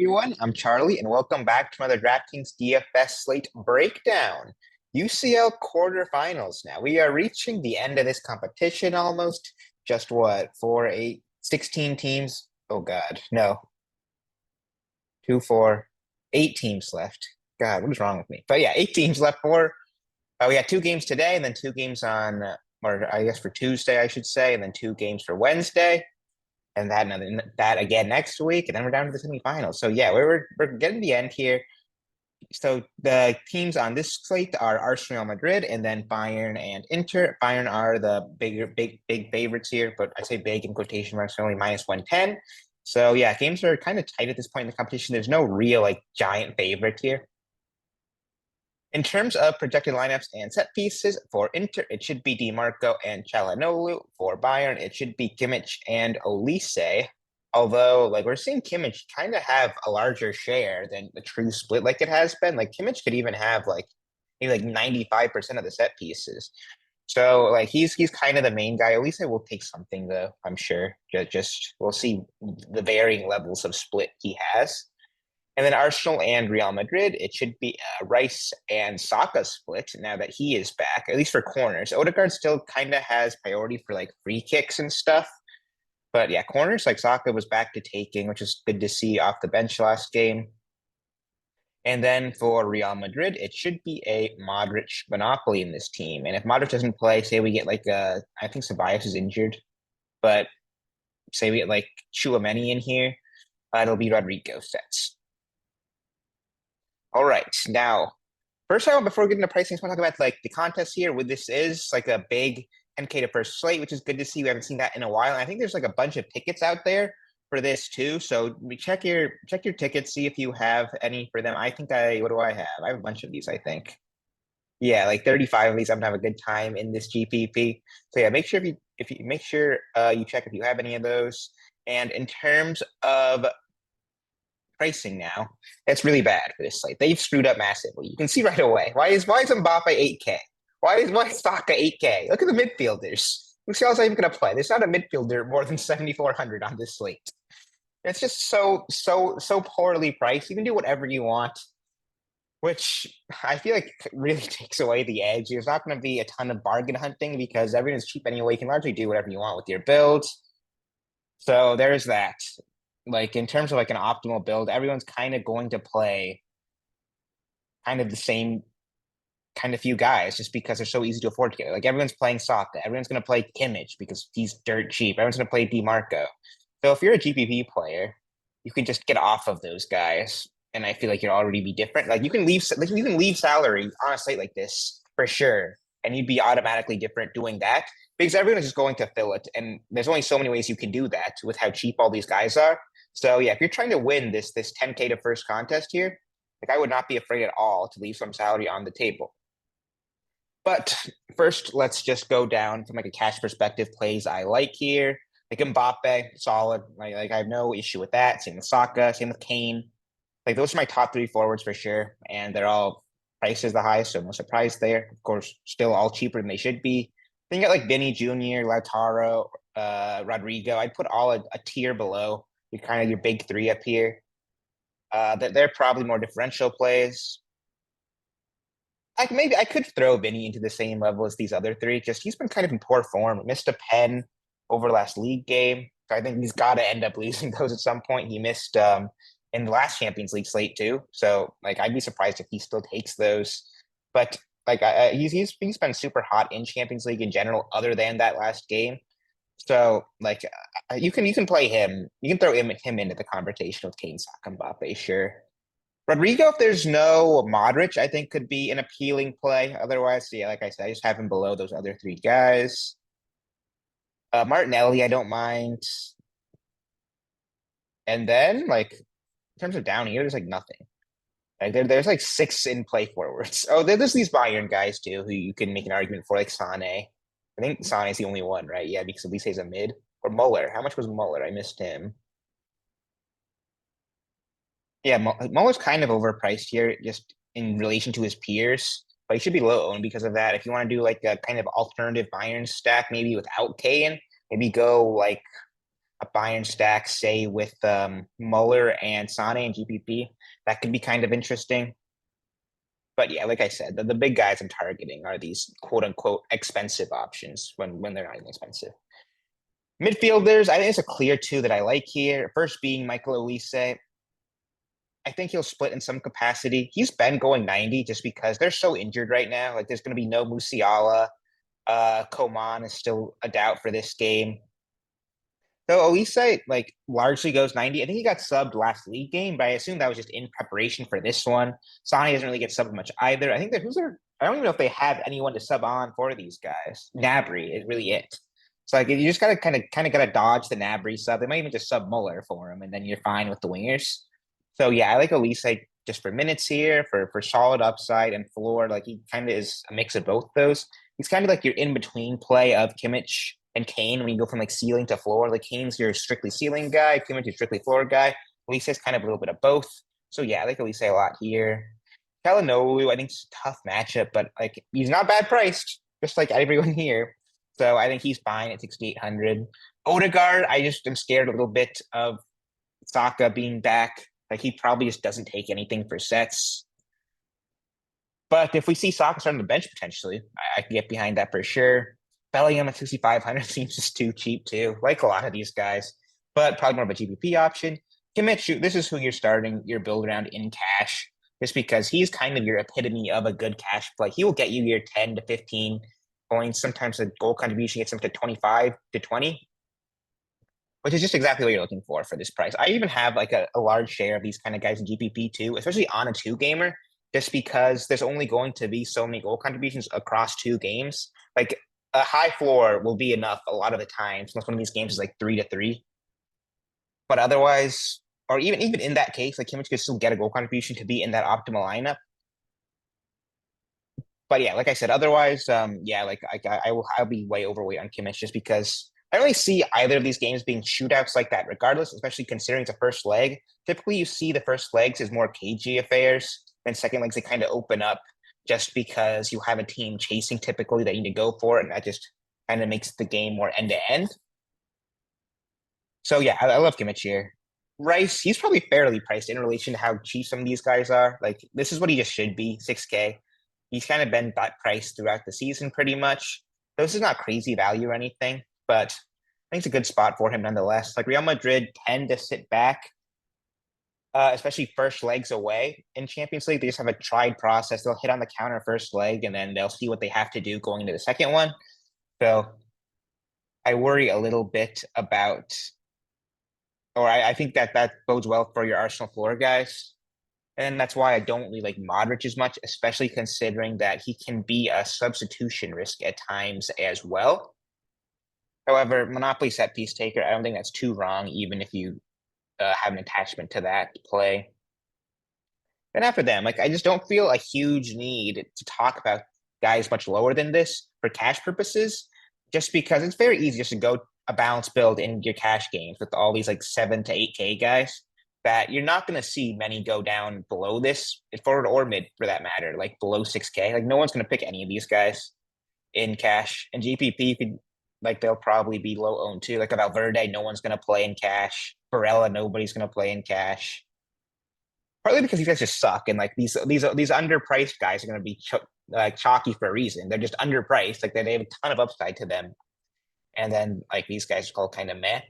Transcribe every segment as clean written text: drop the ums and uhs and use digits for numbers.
Everyone, I'm Charlie, and welcome back to another DraftKings DFS slate breakdown. UCL quarterfinals now. We are reaching the end of this competition almost. Just what, 4, 8, 16 teams? Oh God, no. 2, 4, 8 teams left. God, what is wrong with me? But yeah, 8 teams left for. We got 2 games today, and then 2 games on, or I guess for Tuesday, I should say, and then 2 games for Wednesday and that again next week, and then we're down to the semifinals. So yeah, we're getting the end here. So the teams on this slate are Arsenal, Madrid, and then Bayern and Inter. Bayern are the big favorites here, but I say big in quotation marks, only minus 110. So yeah, games are kind of tight at this point in the competition. There's no real like giant favorite here. In terms of projected lineups and set pieces for Inter, it should be DiMarco and Çalhanoğlu. For Bayern, it should be Kimmich and Olise. Although, like we're seeing Kimmich kind of have a larger share than the true split like it has been. Like Kimmich could even have like maybe like 95% of the set pieces. So like he's kind of the main guy. Olise will take something though, I'm sure. Just we'll see the varying levels of split he has. And then Arsenal and Real Madrid, it should be Rice and Saka split now that he is back, at least for corners. Odegaard still kind of has priority for like free kicks and stuff. But yeah, corners like Saka was back to taking, which is good to see off the bench last game. And then for Real Madrid, it should be a Modric monopoly in this team. And if Modric doesn't play, say we get like I think Ceballos is injured, but say we get like Chouameni in here, it'll be Rodrigo sets. All right, now first, I want before getting to pricing, I just want to talk about like the contest here. With this is like a big 10K to first slate, which is good to see. We haven't seen that in a while. And I think there's like a bunch of tickets out there for this too. So we check your tickets, see if you have any for them. I think what do I have? I have a bunch of these, I think. Yeah, like 35 of these. I'm gonna have a good time in this GPP. So yeah, make sure if you make sure you check if you have any of those. And in terms of pricing now, it's really bad for this slate. They've screwed up massively. You can see right away. Why is Mbappe 8K? Why is Saka 8K? Look at the midfielders. UCL's not even gonna play. There's not a midfielder more than 7,400 on this slate. It's just so poorly priced. You can do whatever you want, which I feel like really takes away the edge. There's not going to be a ton of bargain hunting because everything's cheap anyway. You can largely do whatever you want with your build. So there's that. Like in terms of like an optimal build, everyone's kind of going to play kind of the same kind of few guys just because they're so easy to afford together. Like everyone's playing Saka, everyone's going to play Kimmich because he's dirt cheap. Everyone's going to play DiMarco. So if you're a GPP player, you can just get off of those guys, and I feel like you'll already be different. You can leave salary on a site like this for sure, and you'd be automatically different doing that because everyone is just going to fill it, and there's only so many ways you can do that with how cheap all these guys are. So yeah, if you're trying to win this 10K to first contest here, like I would not be afraid at all to leave some salary on the table. But first, let's just go down from like a cash perspective plays I like here. Like Mbappe, solid. Like I have no issue with that. Same with Saka, same with Kane. Like those are my top three forwards for sure, and they're all prices the highest, so no surprise there. Of course, still all cheaper than they should be. Then you got like Vinny Jr., Lautaro, Rodrigo. I'd put all a tier below. You kind of your big three up here. They're probably more differential plays. Maybe I could throw Vinny into the same level as these other three. Just he's been kind of in poor form. Missed a pen over last league game. So I think he's got to end up losing those at some point. He missed in the last Champions League slate too. So like I'd be surprised if he still takes those. But like he's been super hot in Champions League in general, other than that last game. So like you can play him. You can throw him into the conversation with Kane, Saka, Mbappe, sure. Rodrigo, if there's no Modric, I think could be an appealing play. Otherwise, yeah, like I said, I just have him below those other three guys. Martinelli, I don't mind. And then, like, in terms of down here, there's like nothing. Like there's like six in play forwards. Oh, there's these Bayern guys too who you can make an argument for, like Sane. I think Sane's the only one, right? Yeah, because at least he's a mid. Or Muller. How much was Muller? I missed him. Yeah, Muller's kind of overpriced here, just in relation to his peers. But he should be low owned because of that. If you want to do like a kind of alternative Bayern stack, maybe without Kane, maybe go like a Bayern stack, say with Muller and Sane and GPP. That could be kind of interesting. But yeah, like I said, the big guys I'm targeting are these quote unquote expensive options when they're not even expensive. Midfielders, I think it's a clear two that I like here. First being Michael Olise. I think he'll split in some capacity. He's been going 90 just because they're so injured right now. Like there's going to be no Musiala. Coman is still a doubt for this game. So Olise like largely goes 90. I think he got subbed last league game, but I assume that was just in preparation for this one. Sani doesn't really get subbed much either. I think that who's there? I don't even know if they have anyone to sub on for these guys. Nabry is really it. So like you just gotta kind of gotta dodge the Nabry sub. They might even just sub Muller for him, and then you're fine with the wingers. So yeah, I like Olise just for minutes here, for solid upside and floor. Like he kind of is a mix of both those. He's kind of like your in between play of Kimmich and Kane when you go from like ceiling to floor. Like Kane's your strictly ceiling guy, Kimmich is strictly floor guy. Elise is kind of a little bit of both. So yeah, I like Elise a lot here. Calhanoglu, I think it's a tough matchup, but like he's not bad priced, just like everyone here. So I think he's fine at 6,800. Odegaard, I just am scared a little bit of Saka being back. Like he probably just doesn't take anything for sets. But if we see Saka starting the bench potentially, I can get behind that for sure. Bellingham at 6,500 seems just too cheap too, like a lot of these guys, but probably more of a GPP option. Kimmich, this is who you're starting your build around in cash, just because he's kind of your epitome of a good cash play. He will get you your 10 to 15 points. Sometimes the goal contribution gets him to 25 to 20, which is just exactly what you're looking for this price. I even have like a large share of these kind of guys in GPP too, especially on a two gamer, just because there's only going to be so many goal contributions across two games. Like a high floor will be enough a lot of the times, unless one of these games is like 3-3. But otherwise, or even in that case, like Kimmich could still get a goal contribution to be in that optimal lineup. But yeah, like I said, otherwise, yeah, like I'll be way overweight on Kimmich just because I don't really see either of these games being shootouts like that, regardless, especially considering it's a first leg. Typically, you see the first legs as more cagey affairs, then second legs they kind of open up just because you have a team chasing typically that you need to go for it, and that just kind of makes the game more end to end. So yeah, I love Kimmich here. Rice, he's probably fairly priced in relation to how cheap some of these guys are. Like this is what he just should be, 6K. He's kind of been that priced throughout the season pretty much. So this is not crazy value or anything, but I think it's a good spot for him nonetheless. Like Real Madrid tend to sit back, especially first legs away in Champions League. They just have a tried process. They'll hit on the counter first leg, and then they'll see what they have to do going into the second one. So I worry a little bit about, or I think that bodes well for your Arsenal floor guys. And that's why I don't really like Modric as much, especially considering that he can be a substitution risk at times as well. However, Monopoly set piece taker, I don't think that's too wrong, even if you have an attachment to that play. And after them, like I just don't feel a huge need to talk about guys much lower than this for cash purposes, just because it's very easy just to go a balanced build in your cash games with all these like 7 to 8K guys that you're not going to see many go down below this, forward or mid for that matter, like below 6K. Like no one's going to pick any of these guys in cash. And GPP could like they'll probably be low owned too. Like a Valverde, no one's going to play in cash. Barella, nobody's going to play in cash. Partly because these guys just suck, and like these underpriced guys are going to be like chalky for a reason. They're just underpriced. Like they have a ton of upside to them, and then like these guys are all kind of meh.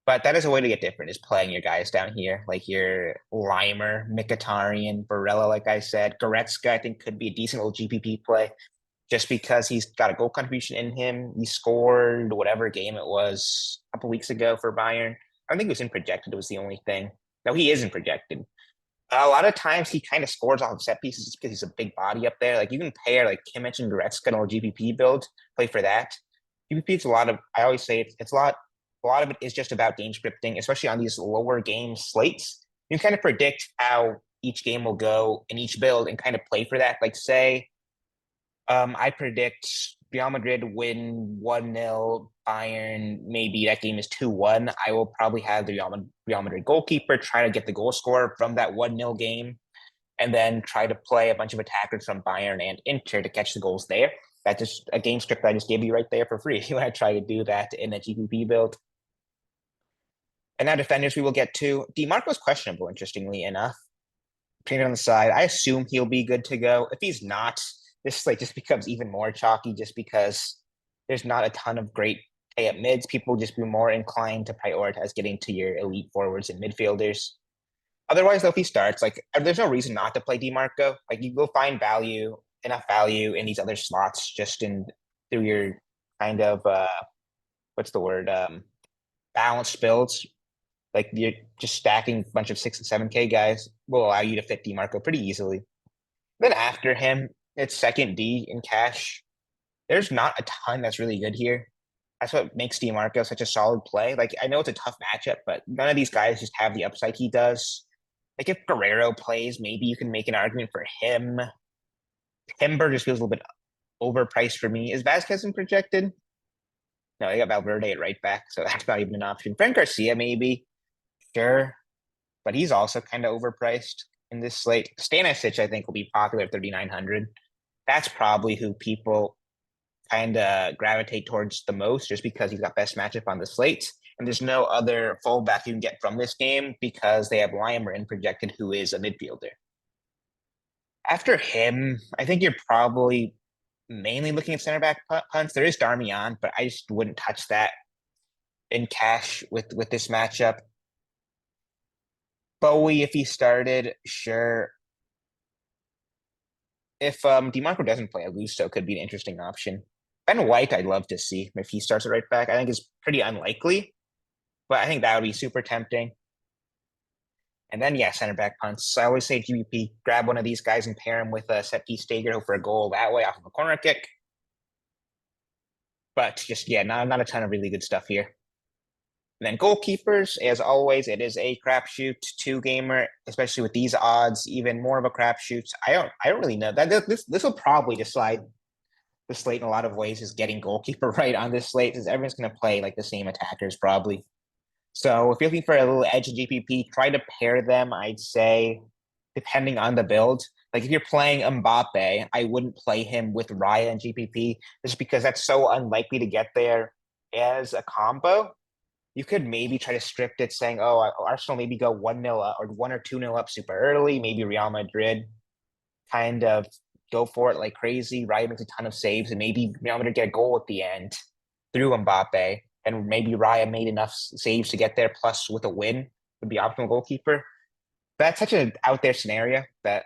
But that is a way to get different, is playing your guys down here, like your Limer, Mkhitaryan, Barella, like I said. Goretzka, I think, could be a decent little GPP play just because he's got a goal contribution in him. He scored whatever game it was a couple weeks ago for Bayern. I don't think it was in projected. It was the only thing. No, he isn't projected. A lot of times he kind of scores off of set pieces just because he's a big body up there. Like you can pair like Kimmich and Goretzka or GPP build, play for that. GPP is a lot of, I always say it's a lot of it is just about game scripting, especially on these lower game slates. You can kind of predict how each game will go in each build and kind of play for that. Like say, I predict Real Madrid win 1-0, Bayern, maybe that game is 2-1. I will probably have the Real Madrid goalkeeper try to get the goal scorer from that 1-0 game, and then try to play a bunch of attackers from Bayern and Inter to catch the goals there. That's just a game script I just gave you right there for free when I try to do that in a GPP build. And now defenders we will get to. DeMarco's questionable, interestingly enough. Painted on the side. I assume he'll be good to go. If he's not, this like just becomes even more chalky just because there's not a ton of great pay up mids. People will just be more inclined to prioritize getting to your elite forwards and midfielders. Otherwise, though, if he starts, like there's no reason not to play DeMarco. Like you go find enough value in these other slots just in through your kind of what's the word? Balanced builds. Like you're just stacking a bunch of 6 and 7K guys will allow you to fit DeMarco pretty easily. Then after him, it's second D in cash. There's not a ton that's really good here. That's what makes DeMarco such a solid play. Like I know it's a tough matchup, but none of these guys just have the upside he does. Like if Guerrero plays, maybe you can make an argument for him. Timber just feels a little bit overpriced for me. Is Vasquez in projected? No, they got Valverde at right back, so that's not even an option. Frank Garcia, maybe. Sure. But he's also kind of overpriced in this slate. Stanisic, I think, will be popular at 3,900. That's probably who people kind of gravitate towards the most just because he's got best matchup on the slate. And there's no other fullback you can get from this game because they have Weimer in projected, who is a midfielder. After him, I think you're probably mainly looking at center back punts. There is Darmian, but I just wouldn't touch that in cash with this matchup. Bowie, if he started, sure. If DeMarco doesn't play, Augusto could be an interesting option. Ben White, I'd love to see if he starts at right back. I think it's pretty unlikely, but I think that would be super tempting. And then, yeah, center back punts. I always say GBP, grab one of these guys and pair him with a set piece Stager, hope for a goal that way off of a corner kick. But just, yeah, not a ton of really good stuff here. And then goalkeepers, as always, it is a crapshoot, 2-gamer, especially with these odds, even more of a crapshoot. I don't really know. This will probably decide the slate in a lot of ways, is getting goalkeeper right on this slate, because everyone's going to play like the same attackers probably. So if you're looking for a little edge in GPP, try to pair them, I'd say, depending on the build. Like if you're playing Mbappe, I wouldn't play him with Raya and GPP just because that's so unlikely to get there as a combo. You could maybe try to script it saying, oh, Arsenal maybe go 1-0 up or 1 or 2-0 up super early. Maybe Real Madrid kind of go for it like crazy. Raya makes a ton of saves and maybe Real Madrid get a goal at the end through Mbappe. And maybe Raya made enough saves to get there, plus with a win would be optimal goalkeeper. That's such an out there scenario that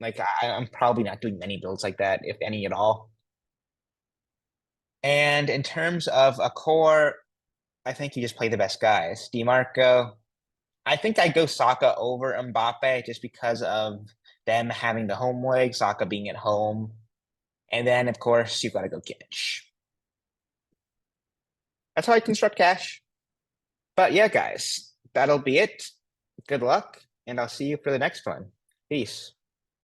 like I'm probably not doing many builds like that, if any at all. And in terms of a core, I think you just play the best guys. DeMarco, I think I go Saka over Mbappe just because of them having the home leg, Saka being at home. And then, of course, you've got to go Kimmich. That's how I construct cash. But yeah, guys, that'll be it. Good luck, and I'll see you for the next one. Peace.